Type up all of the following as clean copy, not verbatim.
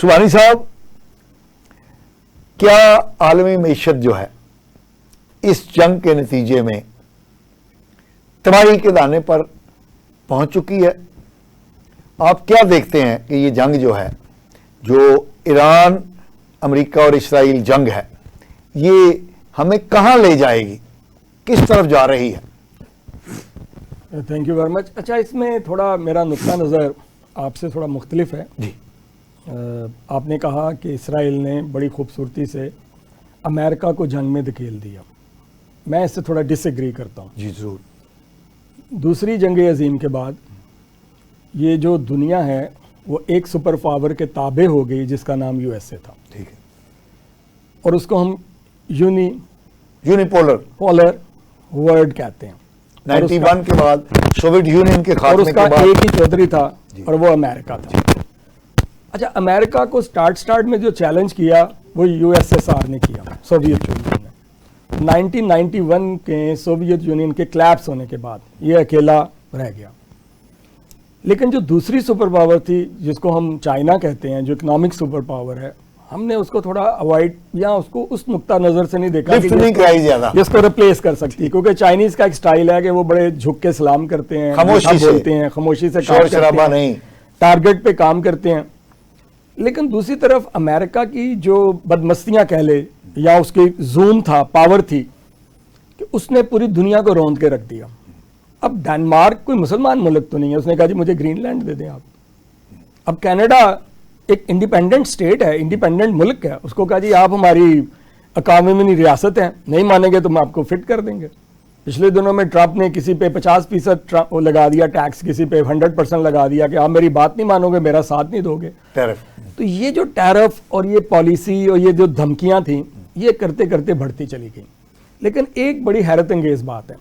सुबहानी साहब, क्या आलमी मईशत जो है इस जंग के नतीजे में तबाही के दाने पर पहुंच चुकी है? आप क्या देखते हैं कि ये जंग जो है, जो ईरान, अमेरिका और इस्राइल जंग है, ये हमें कहां ले जाएगी, किस तरफ जा रही है? Thank you very much. अच्छा, इसमें थोड़ा मेरा नुक्ता नज़र आपसे थोड़ा मुख्तलिफ है जी। आपने कहा कि इसराइल ने बड़ी खूबसूरती से अमेरिका को जंग में धकेल दिया। मैं इससे थोड़ा डिसएग्री करता हूँ। जी ज़रूर। दूसरी जंग अजीम के बाद ये जो दुनिया है वो एक सुपर पावर के ताबे हो गई जिसका नाम यूएसए था। ठीक है। और उसको हम यूनिपोलर वर्ल्ड कहते हैं। 91 के बाद सोवियत यूनियन के खात्मे के बाद एक ही चौधरी था और वो अमेरिका था। अच्छा, अमेरिका को स्टार्ट में जो चैलेंज किया वो यूएसएसआर ने किया, सोवियत यूनियन ने। 1991 के सोवियत यूनियन के क्लैप्स होने के बाद ये अकेला रह गया। लेकिन जो दूसरी सुपर पावर थी जिसको हम चाइना कहते हैं, जो इकोनॉमिक सुपर पावर है, हमने उसको थोड़ा अवॉइड या उसको उस नुक्ता नजर से नहीं देखा कि इसको रिप्लेस कर सकती, क्योंकि चाइनीज का एक स्टाइल है कि वो बड़े झुक के सलाम करते हैं, खामोशी से बोलते हैं, खामोशी से शोर शराबा नहीं, टारगेट पे काम करते हैं। लेकिन दूसरी तरफ अमेरिका की जो बदमस्तियां कह ले या उसकी जूम था, पावर थी, कि उसने पूरी दुनिया को रौंद के रख दिया। अब डेनमार्क कोई मुसलमान मुल्क तो नहीं है, उसने कहा जी मुझे ग्रीनलैंड दे दें आप। अब कनाडा एक इंडिपेंडेंट स्टेट है, इंडिपेंडेंट मुल्क है, उसको कहा जी आप हमारी अकानमी रियासत हैं, नहीं मानेंगे तो हम आपको फिट कर देंगे। पिछले दिनों में ट्रंप ने किसी पे 50% लगा दिया टैक्स, किसी पे 100% लगा दिया कि आप मेरी बात नहीं मानोगे, मेरा साथ नहीं दोगे। तो ये जो टैरिफ और ये पॉलिसी और ये जो धमकियां थी, ये करते करते बढ़ती चली गई। लेकिन एक बड़ी हैरत अंगेज बात है,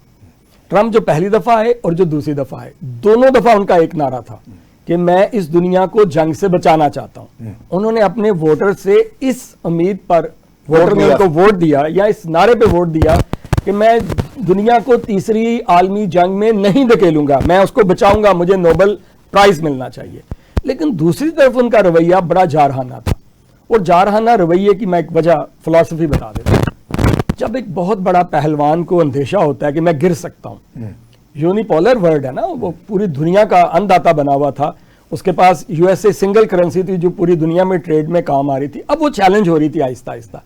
ट्रंप जो पहली दफा है और जो दूसरी दफा है, दोनों दफा उनका एक नारा था कि मैं इस दुनिया को जंग से बचाना चाहता हूं। उन्होंने अपने वोटर से इस उम्मीद पर, वोटर ने उनको वोट दिया या इस नारे पे वोट दिया कि मैं दुनिया को तीसरी आलमी जंग में नहीं धकेलूंगा, मैं उसको बचाऊंगा, मुझे नोबेल प्राइज मिलना चाहिए। लेकिन दूसरी तरफ उनका रवैया बड़ा जारहाना था। और जारहाना रवैये की मैं एक वजह फिलॉसफी बता देता हूं। जब एक बहुत बड़ा पहलवान को अंदेशा होता है कि मैं गिर सकता हूं, यूनिपोलर वर्ल्ड है ना, वो पूरी दुनिया का अन्नदाता बना हुआ था, उसके पास यूएसए सिंगल करेंसी थी जो पूरी दुनिया में ट्रेड में काम आ रही थी। अब वो चैलेंज हो रही थी आहिस्ता आहिस्ता।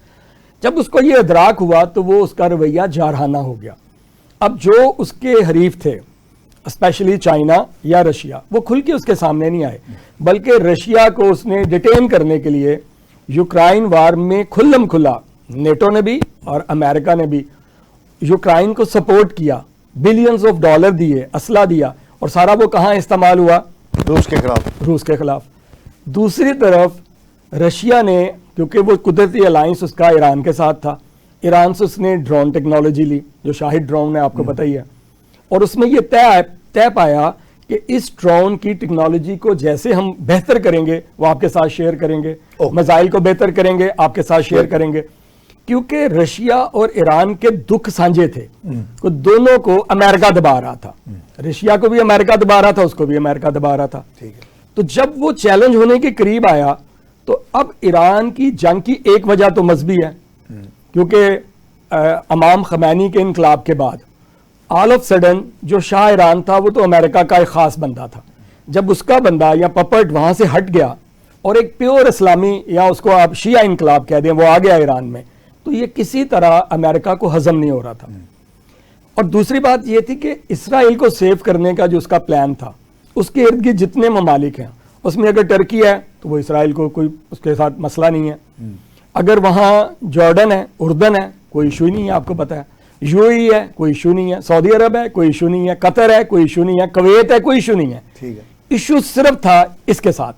जब उसको ये इदराक हुआ तो वो उसका रवैया जारहाना हो गया। अब जो उसके हरीफ थे, स्पेशली चाइना या रशिया, वो खुल के उसके सामने नहीं आए, बल्कि रशिया को उसने डिटेन करने के लिए यूक्रेन वार में खुल्लम खुला नेटो ने भी और अमेरिका ने भी यूक्रेन को सपोर्ट किया, बिलियंस ऑफ डॉलर दिए, असला दिया, और सारा वो कहाँ इस्तेमाल हुआ? रूस के खिलाफ। दूसरी तरफ रशिया ने, क्योंकि वो कुदरती अलायंस उसका ईरान के साथ था, ईरान से उसने ड्रोन टेक्नोलॉजी ली, जो शाहिद ड्रोन है, आपको पता ही है। और उसमें ये तय पाया कि इस ड्रोन की टेक्नोलॉजी को जैसे हम बेहतर करेंगे वो आपके साथ शेयर करेंगे, मिसाइल को बेहतर करेंगे आपके साथ शेयर करेंगे। क्योंकि रशिया और ईरान के दुख साझे थे, तो दोनों को अमेरिका दबा रहा था। रशिया को भी अमेरिका दबा रहा था, उसको भी अमेरिका दबा रहा था। तो जब वो चैलेंज होने के करीब आया तो अब ईरान की जंग की एक वजह तो मजहबी है, क्योंकि इमाम खमैनी के इनकलाब के बाद ऑल ऑफ सडन जो शाह ईरान था वो तो अमेरिका का एक खास बंदा था। जब उसका बंदा या पपट वहां से हट गया और एक प्योर इस्लामी, या उसको आप शिया इनकलाब कह दें, वो आ गया ईरान में, तो ये किसी तरह अमेरिका को हजम नहीं हो रहा था। और दूसरी बात ये थी कि इसराइल को सेव करने का जो उसका प्लान था, उसके इर्द गिर्द जितने ममालिक हैं उसमें अगर टर्की है तो वो इसराइल को कोई उसके साथ मसला नहीं है, अगर वहां जॉर्डन है, उर्दन है, कोई इशू नहीं है, आपको पता है, यूएई है, कोई इशू नहीं है, सऊदी अरब है, कोई इशू नहीं है, कतर है, कोई इशू नहीं है, कुवैत है, कोई इशू नहीं है। ठीक है। इशू सिर्फ था इसके साथ।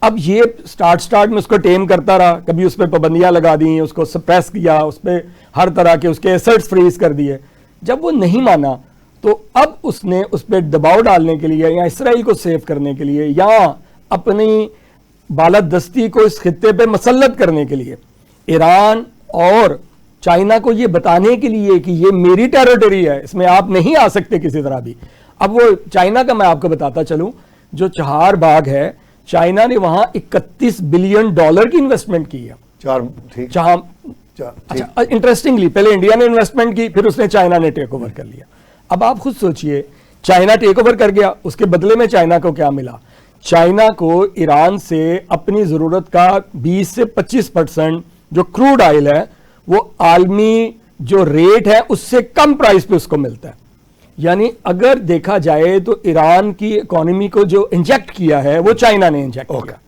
अब ये स्टार्ट में उसको टेम करता रहा, कभी उस पर पाबंदियां लगा दी, उसको सप्रेस किया, उस पर हर तरह के उसके एसेट्स फ्रीज कर दिए। जब वो नहीं माना तो अब उसने उस पर दबाव डालने के लिए या इसराइल को सेव करने के लिए या अपनी बालादस्ती को इस खित्ते पे मसल्लत करने के लिए ईरान और चाइना को ये बताने के लिए कि ये मेरी टेरिटरी है, इसमें आप नहीं आ सकते किसी तरह भी। अब वो चाइना का मैं आपको बताता चलूं, जो चहार बाग है, चाइना ने वहां 31 बिलियन डॉलर की इन्वेस्टमेंट की है। चार, ठीक, जहां ठीक। अच्छा, इंटरेस्टिंगली पहले इंडिया ने इन्वेस्टमेंट की, फिर उसने चाइना ने टेक ओवर कर लिया। अब आप खुद सोचिए, चाइना टेक ओवर कर गया, उसके बदले में चाइना को क्या मिला? चाइना को ईरान से अपनी जरूरत का 20 से 25% जो क्रूड ऑयल है वो आलमी जो रेट है उससे कम प्राइस पे उसको मिलता है। यानी अगर देखा जाए तो ईरान की इकोनॉमी को जो इंजेक्ट किया है वो चाइना ने इंजेक्ट किया।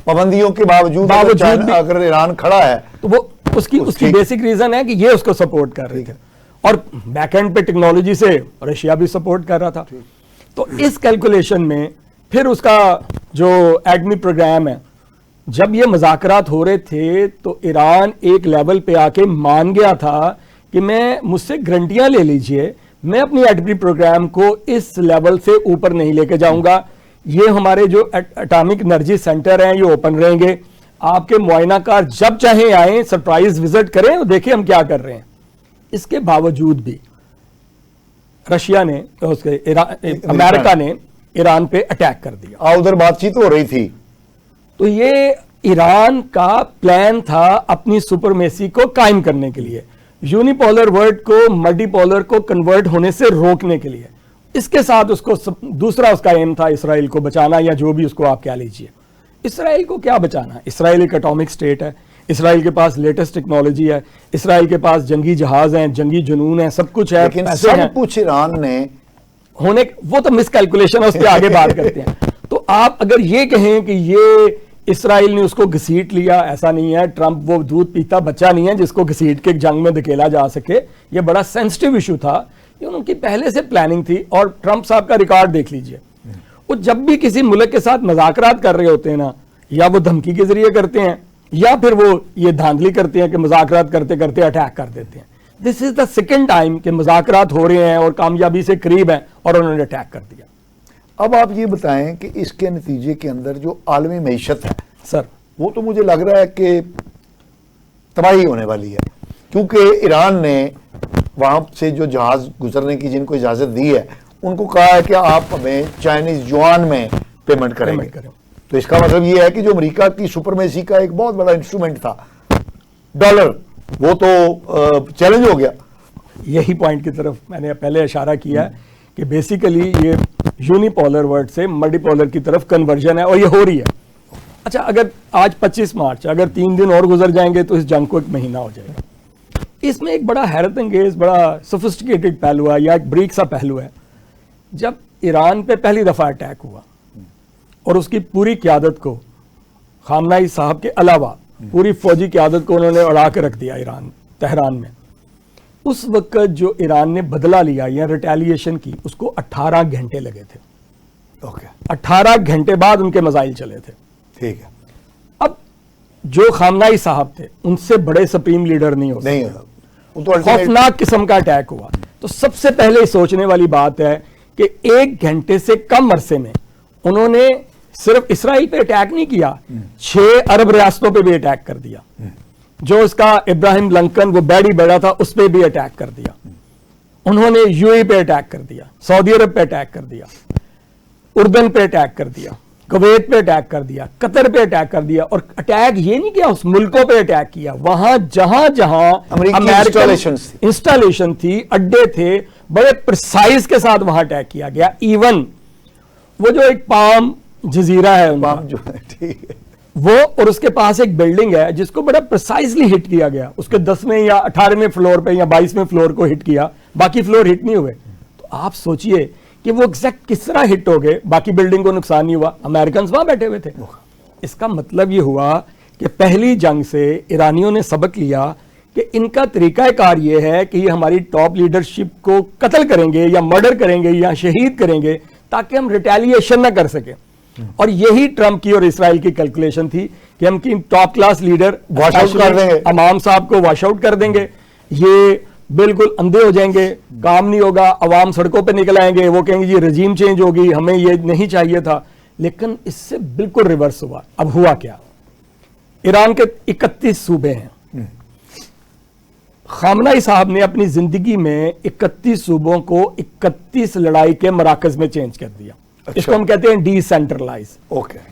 पाबंदियों के बावजूद अगर ईरान खड़ा है तो वो उसकी बेसिक रीजन है कि ये उसको सपोर्ट कर रही है, और बैकएंड पे टेक्नोलॉजी से रशिया भी सपोर्ट कर रहा था। तो इस कैलकुलेशन में फिर उसका जो एटमी प्रोग्राम है, जब ये मुज़ाकरात हो रहे थे तो ईरान एक लेवल पे आके मान गया था कि मैं मुझसे गारंटियां ले लीजिए, मैं अपनी एटमी प्रोग्राम को इस लेवल से ऊपर नहीं लेके जाऊंगा। ये हमारे जो एटॉमिक एनर्जी सेंटर हैं ये ओपन रहेंगे, आपके मुआयनाकार जब चाहे आए, सरप्राइज विजिट करें और देखें हम क्या कर रहे हैं। इसके बावजूद भी रशिया ने अमेरिका ने ईरान पे अटैक कर दिया। उधर बातचीत हो रही थी, तो ये ईरान का प्लान था अपनी सुपरमेसी को कायम करने के लिए, यूनिपोलर वर्ल्ड को मल्टीपोलर को कन्वर्ट होने से रोकने के लिए। इसके साथ उसको दूसरा उसका एम था इसराइल को बचाना, या जो भी उसको आप क्या लीजिए। इसराइल को क्या बचाना? इसराइल एक एटॉमिक स्टेट है, इसराइल के पास लेटेस्ट टेक्नोलॉजी है, इसराइल के पास जंगी जहाज हैं, जंगी जुनून है, सब कुछ है, लेकिन सब कुछ ईरान ने होने, वो तो मिसकैलकुलेशन है, उस पर आगे बात करते हैं। तो आप अगर ये कहें कि ये इसराइल ने उसको घसीट लिया, ऐसा नहीं है। ट्रंप वो दूध पीता बच्चा नहीं है जिसको घसीट के जंग में धकेला जा सके। ये बड़ा सेंसिटिव इशू था, ये उनकी पहले से प्लानिंग थी। और ट्रंप साहब का रिकॉर्ड देख लीजिए, वो जब भी किसी मुल्क के साथ मुज़ाकरात कर रहे होते हैं ना, या वो धमकी के जरिए करते हैं या फिर वो ये धांधली करते हैं कि मुज़ाकरात करते करते अटैक कर देते हैं। This is the second time कि मुज़ाकरात हो रहे हैं और कामयाबी से करीब हैं और उन्होंने अटैक कर दिया। अब आप ये बताएं कि इसके नतीजे के अंदर जो आलमी मईशत है सर, वो तो मुझे लग रहा है कि तबाही होने वाली है, क्योंकि ईरान ने वहां से जो जहाज गुजरने की जिनको इजाजत दी है उनको कहा है कि आप हमें चाइनीज युआन में पेमेंट करेंगे। तो इसका मतलब ये है कि जो अमेरिका की सुपरमेसी का एक बहुत बड़ा इंस्ट्रूमेंट था डॉलर, वो तो चैलेंज हो गया। यही पॉइंट की तरफ मैंने पहले इशारा किया है कि बेसिकली ये यूनिपोलर वर्ल्ड से मल्टीपोलर की तरफ कन्वर्जन है और ये हो रही है। अच्छा, अगर आज 25 मार्च, अगर 3 दिन और गुजर जाएंगे तो इस जंग को 1 महीना हो जाएगा। इसमें एक बड़ा हैरत अंगेज, बड़ा सोफिस्टिकेटेड पहलू है या एक ब्रीक सा पहलू है। जब ईरान पे पहली दफा अटैक हुआ और उसकी पूरी क़यादत को, खामनाई साहब के अलावा पूरी फौजी क़यादत को उन्होंने उड़ा के रख दिया ईरान, तेहरान में। उस वक्त जो ईरान ने बदला लिया या रिटेलिएशन की, उसको 18 घंटे लगे थे। ओके, 18 घंटे बाद उनके मिसाइल चले थे। ठीक है। अब जो खामनाई साहब थे उनसे बड़े सुप्रीम लीडर नहीं हो नहीं सकते। वो तो खौफनाक किस्म का अटैक हुआ। तो सबसे पहले सोचने वाली बात है कि 1 घंटे से कम अरसे में उन्होंने सिर्फ इसराइल पे अटैक नहीं किया, 6 अरब रियासतों पे भी अटैक कर दिया। जो इसका इब्राहिम लंकन वो बैडी बैठा था उस पर भी अटैक कर दिया। उन्होंने यूएई पे अटैक कर दिया, सऊदी अरब पे अटैक कर दिया, उर्दन पे अटैक कर दिया, कुवैत पे अटैक कर दिया, कतर पे अटैक कर दिया। और अटैक ये नहीं किया उस मुल्कों पे अटैक किया, वहां जहां जहां अमेरिकन इंस्टॉलेशन थी, अड्डे थे, बड़े प्रिसाइज के साथ वहां अटैक किया गया। इवन वो जो एक पाम जजीरा है उनका, जो है, ठीक है, वो और उसके पास एक बिल्डिंग है जिसको बड़ा प्रिसाइजली हिट किया गया। उसके 10वें या 18वें फ्लोर पे या 22वें फ्लोर को हिट किया, बाकी फ्लोर हिट नहीं हुए। तो आप सोचिए कि वो एग्जैक्ट किस तरह हिट हो गए, बाकी बिल्डिंग को नुकसान नहीं हुआ, अमेरिकन वहां बैठे हुए थे। इसका मतलब ये हुआ कि पहली जंग से ईरानियों ने सबक लिया कि इनका तरीकाकार ये है कि ये हमारी टॉप लीडरशिप को कत्ल करेंगे या मर्डर करेंगे या शहीद करेंगे ताकि हम रिटेलिएशन ना कर सके। और यही ट्रंप की और इसराइल की कैलकुलेशन थी कि हम की top class leader wash out कर देंगे, अमाम साहब को वॉश आउट कर देंगे, ये बिल्कुल अंधे हो जाएंगे, काम नहीं होगा, अवाम सड़कों पे निकल आएंगे, वो कहेंगे जी रजीम चेंज होगी, हमें ये नहीं चाहिए था। लेकिन इससे बिल्कुल रिवर्स हुआ। अब हुआ क्या? ईरान के 31 सूबे हैं। खामनाई साहब ने अपनी जिंदगी में 31 सूबों को 31 लड़ाई के मराकज में चेंज कर दिया। इसको हम कहते हैं डिसेंट्रलाइज। ओके।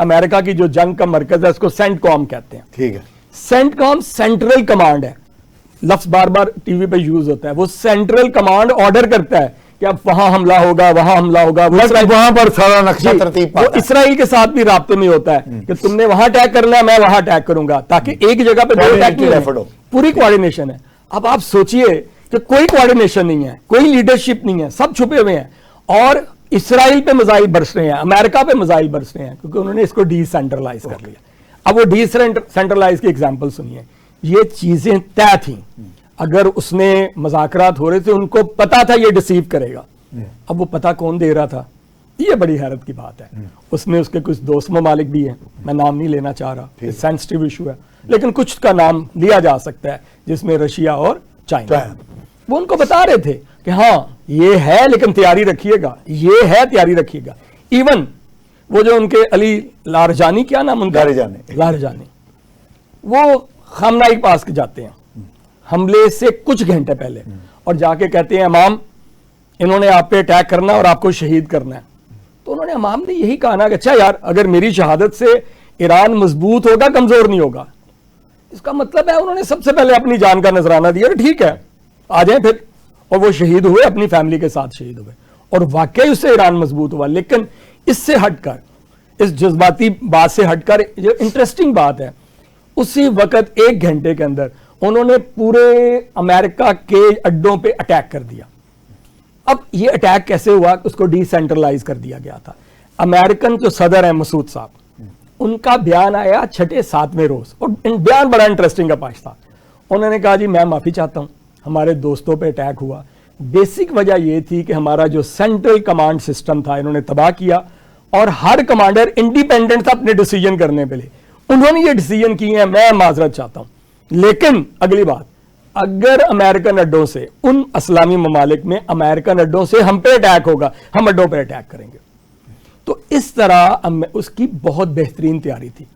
अमेरिका की जो जंग का मरकज है उसको सेंटकॉम कहते हैं। ठीक है। सेंटकॉम सेंट्रल कमांड है, लफ्ज बार बार टीवी पे यूज होता है। वो सेंट्रल कमांड ऑर्डर करता है कि अब वहां हमला होगा, वहां हमला होगा। वहां पर सारा नक्शा तरतीब वो इसराइल के साथ भी राब्ते में होता है कि तुमने वहां अटैक करना है, मैं वहां अटैक करूंगा, ताकि एक जगह पे दो अटैक नहीं हो। पूरी कोऑर्डिनेशन है। अब आप सोचिए कि कोई कोऑर्डिनेशन नहीं है, कोई लीडरशिप नहीं है, सब छुपे हुए हैं और इसराइल पे मिसाइल बरस रहे हैं, अमेरिका पे मिसाइल बरस रहे हैं, क्योंकि उन्होंने इसको डिसेंट्रलाइज कर लिया। अब वो डिसेंट्रलाइज की एग्जांपल सुनिए। ये चीजें तय थी, अगर उसने मुज़ाकरात हो रहे थे, उनको पता था ये डिसीव करेगा। अब वो पता कौन दे रहा था, ये बड़ी हैरत की बात है। उसमें उसके कुछ दोस्त ममालिक भी हैं, मैं नाम नहीं लेना चाह रहा, सेंसिटिव इशू है, लेकिन कुछ का नाम लिया जा सकता है, जिसमें रशिया और चाइना। वो उनको बता रहे थे कि हाँ ये है, लेकिन तैयारी रखिएगा, ये है, तैयारी रखिएगा। इवन वो जो उनके अली लारजानी, क्या नाम उनका, लारजानी, वो खामनाई के पास जाते हैं हमले से कुछ घंटे पहले और जाके कहते हैं इमाम, इन्होंने आप पे अटैक करना और आपको शहीद करना है। तो उन्होंने, इमाम ने यही कहा ना कि अच्छा यार, अगर मेरी शहादत से ईरान मजबूत होगा, कमजोर नहीं होगा। इसका मतलब है उन्होंने सबसे पहले अपनी जान का नजराना दिया, ठीक है आ जाए फिर। और वो शहीद हुए, अपनी फैमिली के साथ शहीद हुए, और वाकई उससे ईरान मजबूत हुआ। लेकिन इससे हटकर, इस जज्बाती बात से हटकर, जो इंटरेस्टिंग बात है, उसी वक्त 1 घंटे के अंदर उन्होंने पूरे अमेरिका के अड्डों पे अटैक कर दिया। अब ये अटैक कैसे हुआ, उसको डिसेंट्रलाइज कर दिया गया था। अमेरिकन जो सदर है मसूद साहब, उनका बयान आया 6-7वें रोज, और बयान बड़ा इंटरेस्टिंग का पास था। उन्होंने कहा जी मैं माफी चाहता हूं, हमारे दोस्तों पे अटैक हुआ। बेसिक वजह यह थी कि हमारा जो सेंट्रल कमांड सिस्टम था इन्होंने तबाह किया, और हर कमांडर इंडिपेंडेंट था अपने डिसीजन करने के लिए। उन्होंने ये डिसीजन किए हैं, मैं माजरत चाहता हूं। लेकिन अगली बात, अगर अमेरिकन अड्डों से, उन इस्लामी ममालिक में अमेरिकन अड्डों से हम पे अटैक होगा, हम अड्डों पे अटैक करेंगे। तो इस तरह उसकी बहुत बेहतरीन तैयारी थी।